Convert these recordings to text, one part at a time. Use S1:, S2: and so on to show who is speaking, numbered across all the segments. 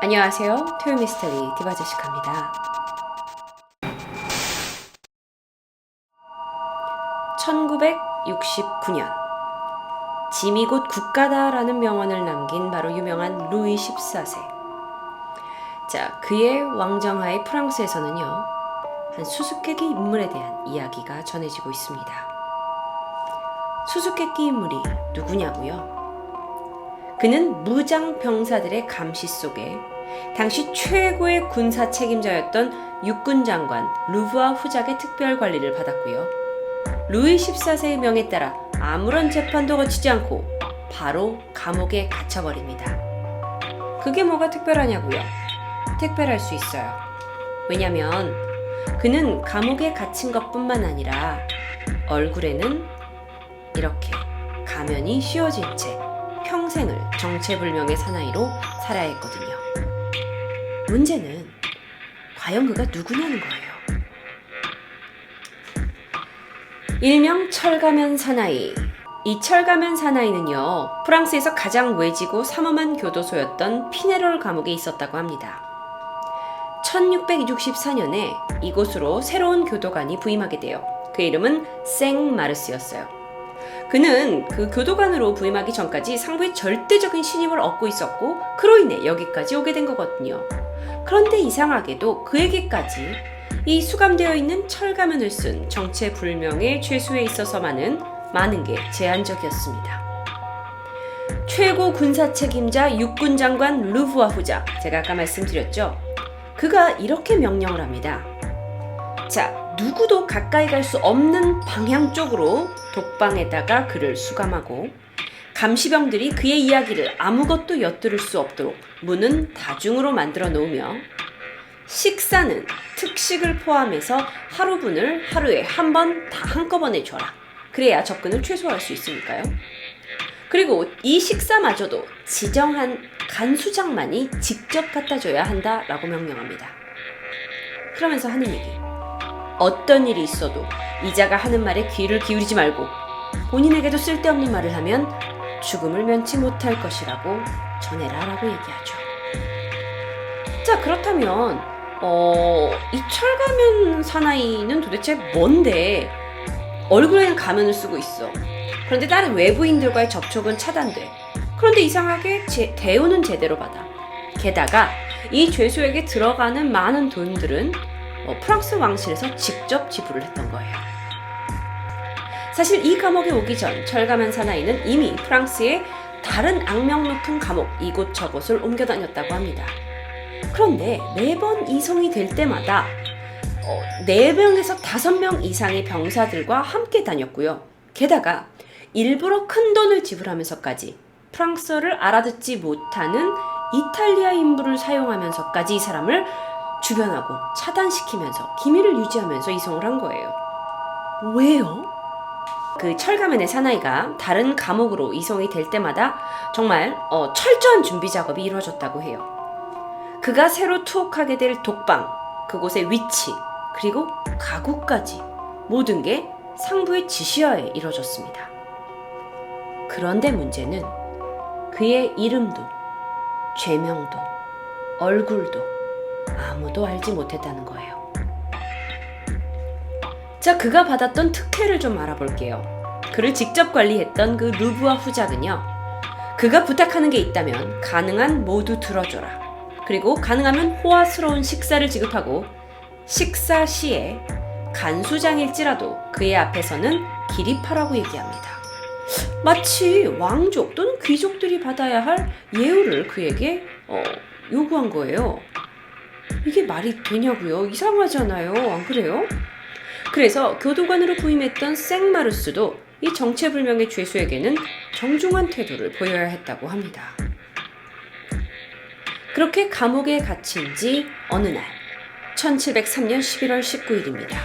S1: 안녕하세요. 토요미스터리 디바제시카입니다. 1969년 짐이 곧 국가다라는 명언을 남긴 바로 유명한 루이 14세. 자, 그의 왕정하에 프랑스에서는요, 한 수수께끼 인물에 대한 이야기가 전해지고 있습니다. 수수께끼 인물이 누구냐고요? 그는 무장 병사들의 감시 속에 당시 최고의 군사 책임자였던 육군 장관 루브아 후작의 특별 관리를 받았고요. 루이 14세의 명에 따라 아무런 재판도 거치지 않고 바로 감옥에 갇혀버립니다. 그게 뭐가 특별하냐고요? 특별할 수 있어요. 왜냐면 그는 감옥에 갇힌 것뿐만 아니라 얼굴에는 이렇게 가면이 씌워진 채 평생을 정체불명의 사나이로 살아야 했거든요. 문제는 과연 그가 누구냐는 거예요. 일명 철가면 사나이. 이 철가면 사나이는요, 프랑스에서 가장 외지고 삼엄한 교도소였던 피네롤 감옥에 있었다고 합니다. 1664년에 이곳으로 새로운 교도관이 부임하게 돼요. 그 이름은 생마르스였어요. 그는 그 교도관으로 부임하기 전까지 상부의 절대적인 신임을 얻고 있었고, 그로 인해 여기까지 오게 된 거거든요. 그런데 이상하게도 그에게까지 이 수감되어 있는 철가면을 쓴 정체불명의 죄수에 있어서만은 많은 게 제한적이었습니다. 최고 군사 책임자 육군 장관 루브아 후작, 제가 아까 말씀드렸죠. 그가 이렇게 명령을 합니다. 자, 누구도 가까이 갈 수 없는 방향 쪽으로 독방에다가 그를 수감하고 감시병들이 그의 이야기를 아무것도 엿들을 수 없도록 문은 다중으로 만들어 놓으며 식사는 특식을 포함해서 하루분을 하루에 한 번 다 한꺼번에 줘라. 그래야 접근을 최소화할 수 있으니까요. 그리고 이 식사마저도 지정한 간수장만이 직접 갖다 줘야 한다라고 명령합니다. 그러면서 하는 얘기. 어떤 일이 있어도 이자가 하는 말에 귀를 기울이지 말고 본인에게도 쓸데없는 말을 하면 죽음을 면치 못할 것이라고 전해라라고 얘기하죠. 자, 그렇다면 이 철가면 사나이는 도대체 뭔데 얼굴에는 가면을 쓰고 있어. 그런데 다른 외부인들과의 접촉은 차단돼. 그런데 이상하게 대우는 제대로 받아. 게다가 이 죄수에게 들어가는 많은 돈들은 프랑스 왕실에서 직접 지불을 했던 거예요. 사실 이 감옥에 오기 전 철가면 사나이는 이미 프랑스의 다른 악명 높은 감옥 이곳저곳을 옮겨 다녔다고 합니다. 그런데 매번 이송이 될 때마다 4명에서 5명 이상의 병사들과 함께 다녔고요. 게다가 일부러 큰 돈을 지불하면서까지 프랑스어를 알아듣지 못하는 이탈리아 인부를 사용하면서까지 이 사람을 주변하고 차단시키면서 기밀을 유지하면서 이송을 한 거예요. 왜요? 그 철가면의 사나이가 다른 감옥으로 이송이 될 때마다 정말 철저한 준비 작업이 이루어졌다고 해요. 그가 새로 투옥하게 될 독방, 그곳의 위치, 그리고 가구까지 모든 게 상부의 지시하에 이루어졌습니다. 그런데 문제는 그의 이름도 죄명도 얼굴도 아무도 알지 못했다는 거예요. 자, 그가 받았던 특혜를 좀 알아볼게요. 그를 직접 관리했던 그 루브아 후작은요, 그가 부탁하는 게 있다면 가능한 모두 들어줘라. 그리고 가능하면 호화스러운 식사를 지급하고 식사 시에 간수장일지라도 그의 앞에서는 기립하라고 얘기합니다. 마치 왕족 또는 귀족들이 받아야 할 예우를 그에게 요구한 거예요. 이게 말이 되냐고요? 이상하잖아요. 안 그래요? 그래서 교도관으로 부임했던 생마르스도 이 정체불명의 죄수에게는 정중한 태도를 보여야 했다고 합니다. 그렇게 감옥에 갇힌 지 어느 날 1703년 11월 19일입니다.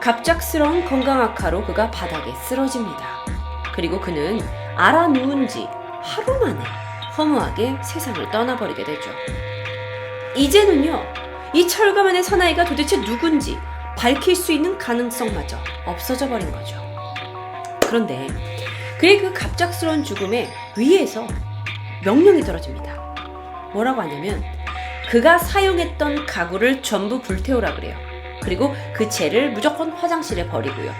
S1: 갑작스러운 건강 악화로 그가 바닥에 쓰러집니다. 그리고 그는 알아 누운 지 하루 만에 허무하게 세상을 떠나버리게 되죠. 이제는요, 이 철가면의 사나이가 도대체 누군지 밝힐 수 있는 가능성마저 없어져 버린 거죠. 그런데 그의 그 갑작스러운 죽음에 위에서 명령이 떨어집니다. 뭐라고 하냐면 그가 사용했던 가구를 전부 불태우라 그래요. 그리고 그 채를 무조건 화장실에 버리고요.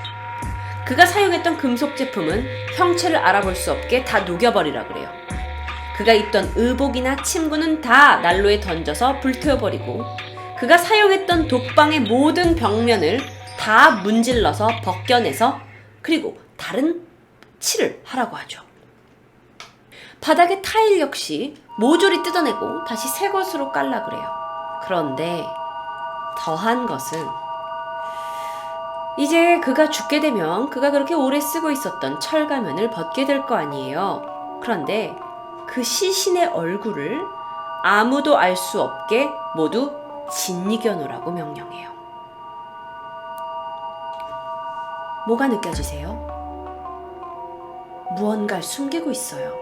S1: 그가 사용했던 금속 제품은 형체를 알아볼 수 없게 다 녹여버리라 그래요. 그가 입던 의복이나 침구는 다 난로에 던져서 불태워버리고 그가 사용했던 독방의 모든 벽면을 다 문질러서 벗겨내서 그리고 다른 칠을 하라고 하죠. 바닥의 타일 역시 모조리 뜯어내고 다시 새 것으로 깔라 그래요. 그런데 더한 것은 이제 그가 죽게 되면 그가 그렇게 오래 쓰고 있었던 철가면을 벗게 될 거 아니에요. 그런데 그 시신의 얼굴을 아무도 알 수 없게 모두 짓이겨 놓으라고 명령해요. 뭐가 느껴지세요? 무언가를 숨기고 있어요.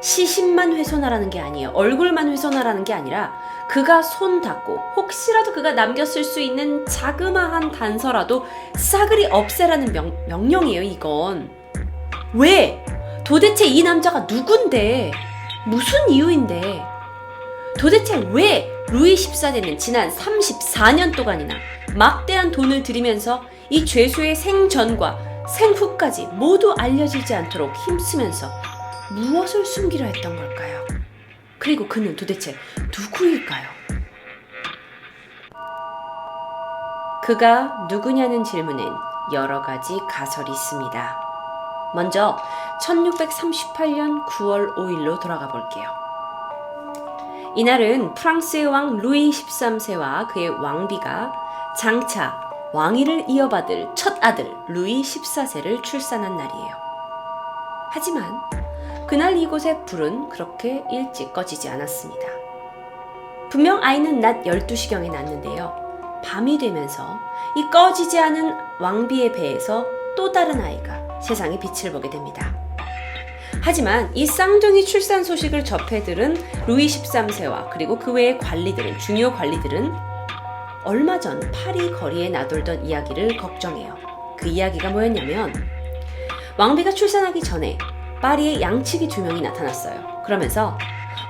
S1: 시신만 훼손하라는 게 아니에요. 얼굴만 훼손하라는 게 아니라 그가 손 닿고 혹시라도 그가 남겼을 수 있는 자그마한 단서라도 싸그리 없애라는 명령이에요. 이건 왜? 도대체 이 남자가 누군데? 무슨 이유인데? 도대체 왜 루이 14세는 지난 34년 동안이나 막대한 돈을 들이면서 이 죄수의 생전과 생후까지 모두 알려지지 않도록 힘쓰면서 무엇을 숨기려 했던 걸까요? 그리고 그는 도대체 누구일까요? 그가 누구냐는 질문엔 여러 가지 가설이 있습니다. 먼저 1638년 9월 5일로 돌아가 볼게요. 이날은 프랑스의 왕 루이 13세와 그의 왕비가 장차 왕위를 이어받을 첫 아들 루이 14세를 출산한 날이에요. 하지만 그날 이곳의 불은 그렇게 일찍 꺼지지 않았습니다. 분명 아이는 낮 12시경에 낳았는데요. 밤이 되면서 이 꺼지지 않은 왕비의 배에서 또 다른 아이가 세상의 빛을 보게 됩니다. 하지만 이 쌍둥이 출산 소식을 접해 들은 루이 13세와 그리고 그 외의 관리들은, 중요 관리들은 얼마 전 파리 거리에 나돌던 이야기를 걱정해요. 그 이야기가 뭐였냐면 왕비가 출산하기 전에 파리에 양치기 2명이 나타났어요. 그러면서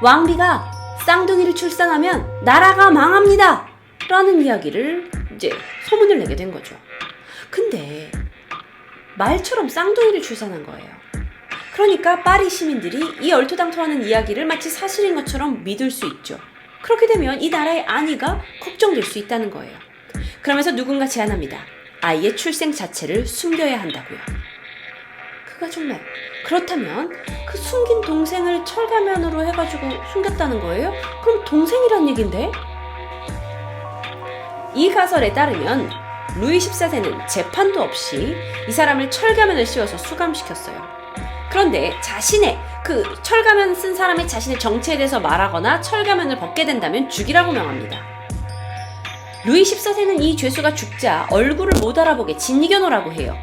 S1: 왕비가 쌍둥이를 출산하면 나라가 망합니다! 라는 이야기를 이제 소문을 내게 된 거죠. 근데 말처럼 쌍둥이를 출산한 거예요. 그러니까 파리 시민들이 이 얼토당토하는 이야기를 마치 사실인 것처럼 믿을 수 있죠. 그렇게 되면 이 나라의 안위가 걱정될 수 있다는 거예요. 그러면서 누군가 제안합니다. 아이의 출생 자체를 숨겨야 한다고요. 그가 정말 그렇다면 그 숨긴 동생을 철가면으로 해가지고 숨겼다는 거예요? 그럼 동생이란 얘긴데? 이 가설에 따르면 루이 14세는 재판도 없이 이 사람을 철가면을 씌워서 수감시켰어요. 그런데 자신의 그 철가면 쓴 사람의 자신의 정체에 대해서 말하거나 철가면을 벗게 된다면 죽이라고 명합니다. 루이 14세는 이 죄수가 죽자 얼굴을 못 알아보게 짓이겨 놓으라고 해요.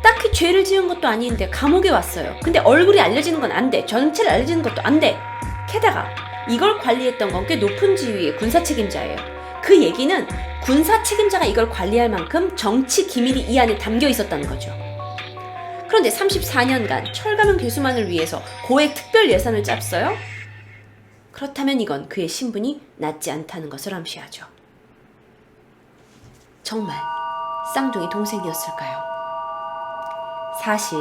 S1: 딱히 죄를 지은 것도 아닌데 감옥에 왔어요. 근데 얼굴이 알려지는 건 안 돼. 전체를 알려지는 것도 안 돼. 게다가 이걸 관리했던 건 꽤 높은 지위의 군사 책임자예요. 그 얘기는 군사 책임자가 이걸 관리할 만큼 정치 기밀이 이 안에 담겨 있었다는 거죠. 그런데 34년간 철가면 교수만을 위해서 고액 특별 예산을 짰어요? 그렇다면 이건 그의 신분이 낮지 않다는 것을 암시하죠. 정말 쌍둥이 동생이었을까요? 사실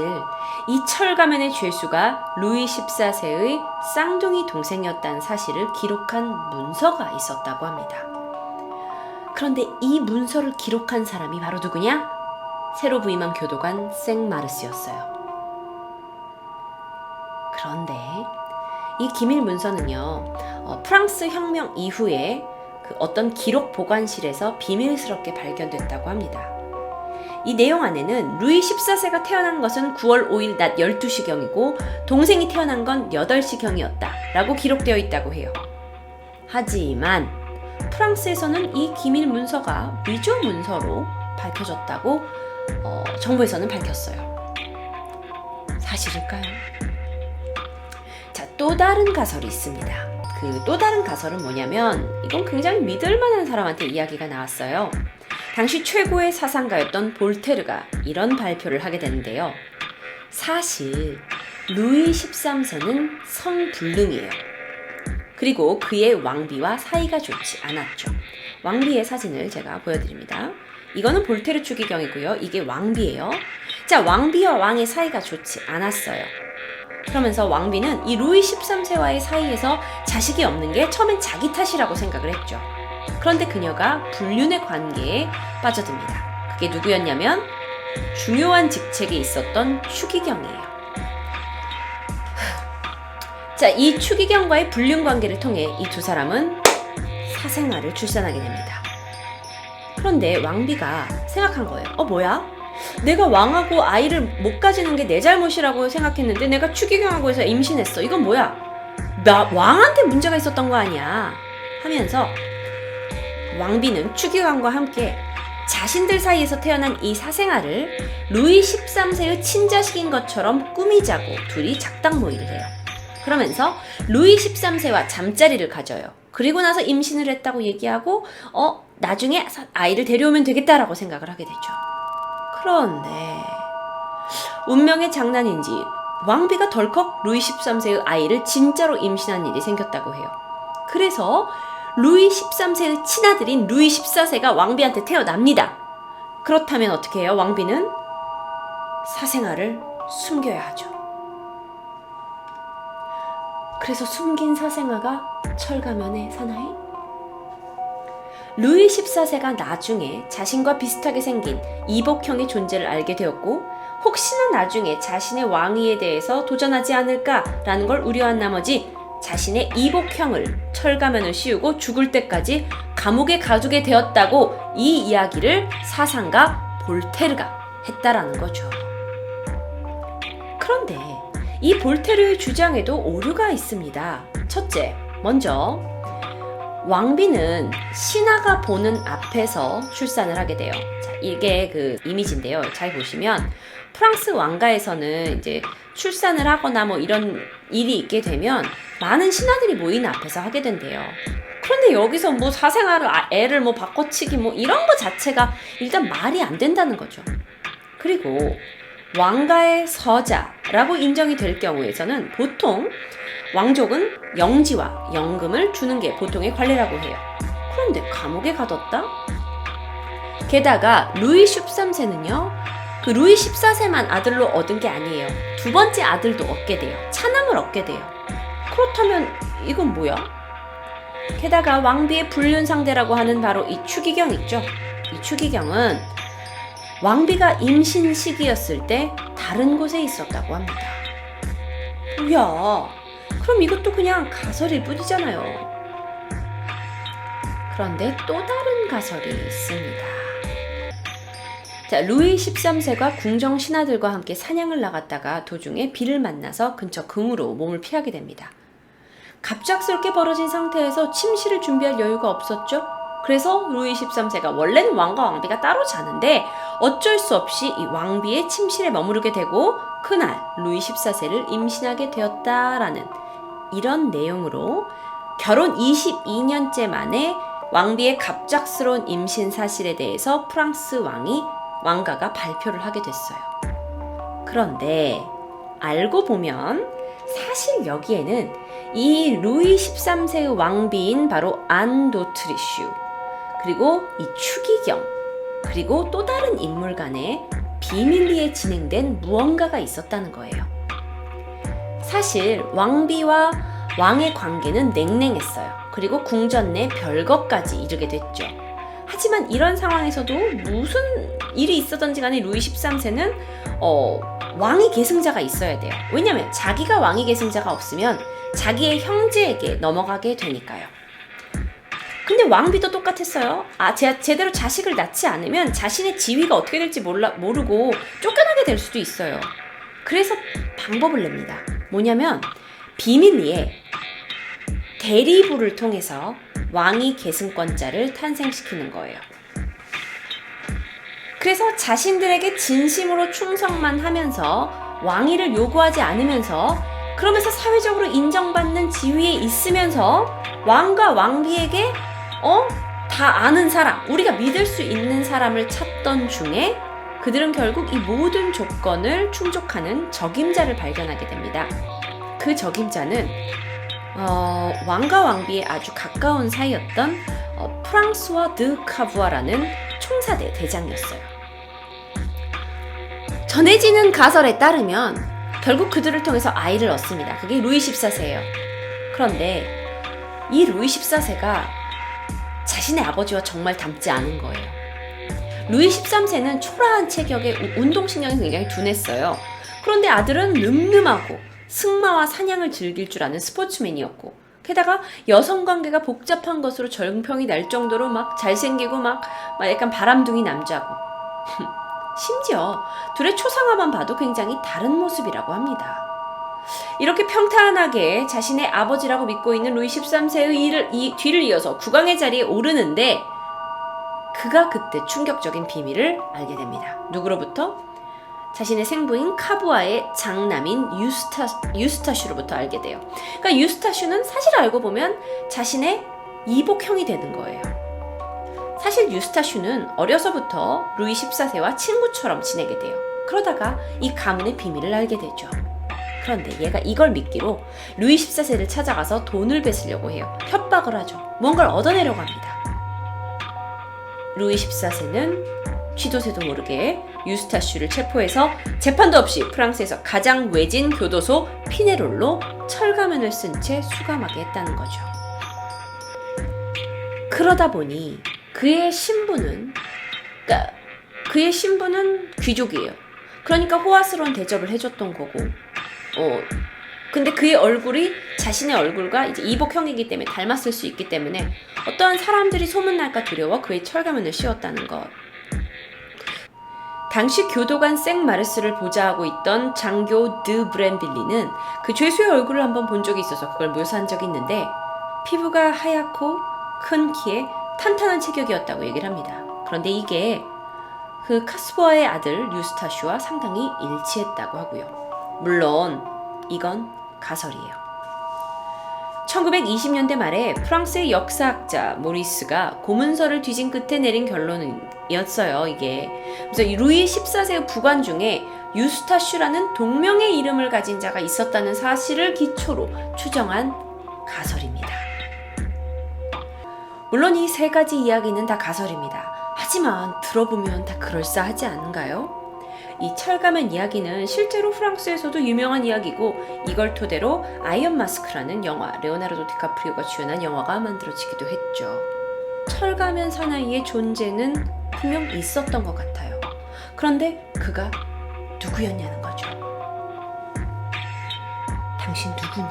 S1: 이 철가면의 죄수가 루이 14세의 쌍둥이 동생이었다는 사실을 기록한 문서가 있었다고 합니다. 그런데 이 문서를 기록한 사람이 바로 누구냐? 새로 부임한 교도관 생마르스였어요. 그런데 이 기밀 문서는요, 프랑스 혁명 이후에 그 어떤 기록 보관실에서 비밀스럽게 발견됐다고 합니다. 이 내용 안에는 루이 14세가 태어난 것은 9월 5일 낮 12시경이고 동생이 태어난 건 8시경이었다 라고 기록되어 있다고 해요. 하지만 프랑스에서는 이 기밀 문서가 위조 문서로 밝혀졌다고 정부에서는 밝혔어요. 사실일까요? 자, 또 다른 가설이 있습니다. 그 또 다른 가설은 뭐냐면 이건 굉장히 믿을 만한 사람한테 이야기가 나왔어요. 당시 최고의 사상가였던 볼테르가 이런 발표를 하게 되는데요. 사실 루이 13세는 성불능이에요. 그리고 그의 왕비와 사이가 좋지 않았죠. 왕비의 사진을 제가 보여드립니다. 이거는 볼테르 추기경이고요. 이게 왕비예요. 자, 왕비와 왕의 사이가 좋지 않았어요. 그러면서 왕비는 이 루이 13세와의 사이에서 자식이 없는 게 처음엔 자기 탓이라고 생각을 했죠. 그런데 그녀가 불륜의 관계에 빠져듭니다. 그게 누구였냐면 중요한 직책에 있었던 추기경이에요. 자, 이 추기경과의 불륜 관계를 통해 이 두 사람은 사생아를 출산하게 됩니다. 그런데 왕비가 생각한 거예요. 뭐야? 내가 왕하고 아이를 못 가지는 게 내 잘못이라고 생각했는데 내가 추기경하고 해서 임신했어. 이건 뭐야? 나 왕한테 문제가 있었던 거 아니야? 하면서 왕비는 추기경과 함께 자신들 사이에서 태어난 이 사생아를 루이 13세의 친자식인 것처럼 꾸미자고 둘이 작당 모의를 해요. 그러면서 루이 13세와 잠자리를 가져요. 그리고 나서 임신을 했다고 얘기하고 나중에 아이를 데려오면 되겠다라고 생각을 하게 되죠. 그런데 운명의 장난인지 왕비가 덜컥 루이 13세의 아이를 진짜로 임신한 일이 생겼다고 해요. 그래서 루이 13세의 친아들인 루이 14세가 왕비한테 태어납니다. 그렇다면 어떻게 해요? 왕비는 사생아를 숨겨야 하죠. 그래서 숨긴 사생아가 철가면의 사나이? 루이 14세가 나중에 자신과 비슷하게 생긴 이복형의 존재를 알게 되었고 혹시나 나중에 자신의 왕위에 대해서 도전하지 않을까라는 걸 우려한 나머지 자신의 이복형을 철가면을 씌우고 죽을 때까지 감옥에 가두게 되었다고 이 이야기를 사상가 볼테르가 했다라는 거죠. 그런데 이 볼테르의 주장에도 오류가 있습니다. 첫째, 먼저 왕비는 신하가 보는 앞에서 출산을 하게 돼요. 자, 이게 그 이미지인데요. 잘 보시면 프랑스 왕가에서는 이제 출산을 하거나 뭐 이런 일이 있게 되면 많은 신하들이 모이는 앞에서 하게 된대요. 그런데 여기서 뭐 사생아를 애를 뭐 바꿔치기 뭐 이런 거 자체가 일단 말이 안 된다는 거죠. 그리고 왕가의 서자라고 인정이 될 경우에서는 보통 왕족은 영지와 연금을 주는 게 보통의 관례라고 해요. 그런데 감옥에 가뒀다? 게다가 루이 13세는요. 그 루이 14세만 아들로 얻은 게 아니에요. 두 번째 아들도 얻게 돼요. 차남을 얻게 돼요. 그렇다면 이건 뭐야? 게다가 왕비의 불륜 상대라고 하는 바로 이 추기경 있죠. 이 추기경은 왕비가 임신 시기였을 때 다른 곳에 있었다고 합니다. 뭐야? 그럼 이것도 그냥 가설일 뿐이잖아요. 그런데 또 다른 가설이 있습니다. 자, 루이 13세가 궁정 신하들과 함께 사냥을 나갔다가 도중에 비를 만나서 근처 금으로 몸을 피하게 됩니다. 갑작스럽게 벌어진 상태에서 침실을 준비할 여유가 없었죠. 그래서 루이 13세가 원래는 왕과 왕비가 따로 자는데 어쩔 수 없이 이 왕비의 침실에 머무르게 되고 그날 루이 14세를 임신하게 되었다라는 이런 내용으로 결혼 22년째 만에 왕비의 갑작스러운 임신 사실에 대해서 프랑스 왕가가 발표를 하게 됐어요. 그런데 알고 보면 사실 여기에는 이 루이 13세의 왕비인 바로 안 도트리슈 그리고 이 추기경 그리고 또 다른 인물 간에 비밀리에 진행된 무언가가 있었다는 거예요. 사실 왕비와 왕의 관계는 냉랭했어요. 그리고 궁전 내 별것까지 이르게 됐죠. 하지만 이런 상황에서도 무슨 일이 있었던지 간에 루이 13세는 왕위 계승자가 있어야 돼요. 왜냐면 자기가 왕위 계승자가 없으면 자기의 형제에게 넘어가게 되니까요. 근데 왕비도 똑같았어요. 제대로 자식을 낳지 않으면 자신의 지위가 어떻게 될지 모르고 쫓겨나게 될 수도 있어요. 그래서 방법을 냅니다. 뭐냐면 비밀리에 대리부를 통해서 왕위 계승권자를 탄생시키는 거예요. 그래서 자신들에게 진심으로 충성만 하면서 왕위를 요구하지 않으면서 그러면서 사회적으로 인정받는 지위에 있으면서 왕과 왕비에게 다 아는 사람, 우리가 믿을 수 있는 사람을 찾던 중에 그들은 결국 이 모든 조건을 충족하는 적임자를 발견하게 됩니다. 그 적임자는 왕과 왕비의 아주 가까운 사이였던 프랑스와 드 카부아라는 총사대 대장이었어요. 전해지는 가설에 따르면 결국 그들을 통해서 아이를 얻습니다. 그게 루이 14세예요. 그런데 이 루이 14세가 자신의 아버지와 정말 닮지 않은 거예요. 루이 13세는 초라한 체격에 운동신경이 굉장히 둔했어요. 그런데 아들은 늠름하고 승마와 사냥을 즐길 줄 아는 스포츠맨이었고, 게다가 여성관계가 복잡한 것으로 정평이 날 정도로 막 잘생기고 막 약간 바람둥이 남자고 심지어 둘의 초상화만 봐도 굉장히 다른 모습이라고 합니다. 이렇게 평탄하게 자신의 아버지라고 믿고 있는 루이 13세의 뒤를 이어서 국왕의 자리에 오르는데, 그가 그때 충격적인 비밀을 알게 됩니다. 누구로부터? 자신의 생부인 카부아의 장남인 유스타슈로부터 알게 돼요. 그러니까 유스타슈는 사실 알고 보면 자신의 이복형이 되는 거예요. 사실 유스타슈는 어려서부터 루이 14세와 친구처럼 지내게 돼요. 그러다가 이 가문의 비밀을 알게 되죠. 그런데 얘가 이걸 미끼로 루이 14세를 찾아가서 돈을 뺏으려고 해요. 협박을 하죠. 뭔가를 얻어내려고 합니다. 루이 14세는 취도새도 모르게 유스타슈를 체포해서 재판도 없이 프랑스에서 가장 외진 교도소 피네롤로 철가면을 쓴 채 수감하게 했다는 거죠. 그러다 보니 그의 신부는 귀족이에요. 그러니까 호화스러운 대접을 해줬던 거고, 근데 그의 얼굴이 자신의 얼굴과 이제 이복형이기 때문에 닮았을 수 있기 때문에 어떠한 사람들이 소문날까 두려워 그의 철가면을 씌웠다는 것. 당시 교도관 생마르스를 보좌하고 있던 장교 드 브렌빌리는 그 죄수의 얼굴을 한번 본 적이 있어서 그걸 묘사한 적이 있는데, 피부가 하얗고 큰 키에 탄탄한 체격이었다고 얘기를 합니다. 그런데 이게 그 카스보아의 아들 유스타슈와 상당히 일치했다고 하고요. 물론 이건 가설이에요. 1920년대 말에 프랑스의 역사학자 모리스가 고문서를 뒤진 끝에 내린 결론이었어요. 이게 그래서 루이 14세의 부관 중에 유스타슈라는 동명의 이름을 가진 자가 있었다는 사실을 기초로 추정한 가설입니다. 물론 이 세 가지 이야기는 다 가설입니다. 하지만 들어보면 다 그럴싸하지 않은가요? 이 철가면 이야기는 실제로 프랑스에서도 유명한 이야기고, 이걸 토대로 아이언 마스크라는 영화, 레오나르도 디카프리오가 주연한 영화가 만들어지기도 했죠. 철가면 사나이의 존재는 분명 있었던 것 같아요. 그런데 그가 누구였냐는 거죠. 당신 누구니?